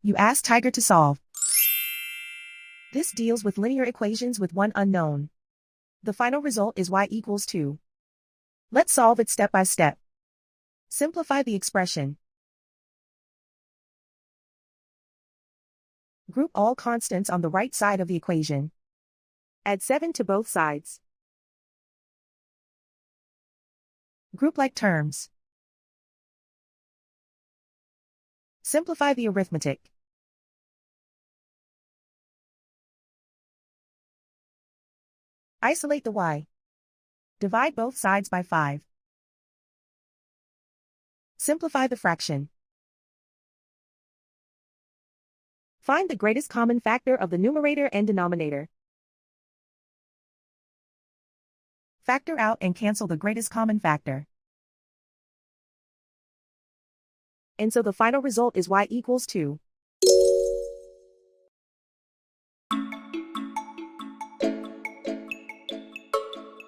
You ask Tiger to solve. This deals with linear equations with one unknown. The final result is y equals 2. Let's solve it step by step. Simplify the expression. Group all constants on the right side of the equation. Add 7 to both sides. Group like terms. Simplify the arithmetic. Isolate the y. Divide both sides by 5. Simplify the fraction. Find the greatest common factor of the numerator and denominator. Factor out and cancel the greatest common factor. And so the final result is y equals 2.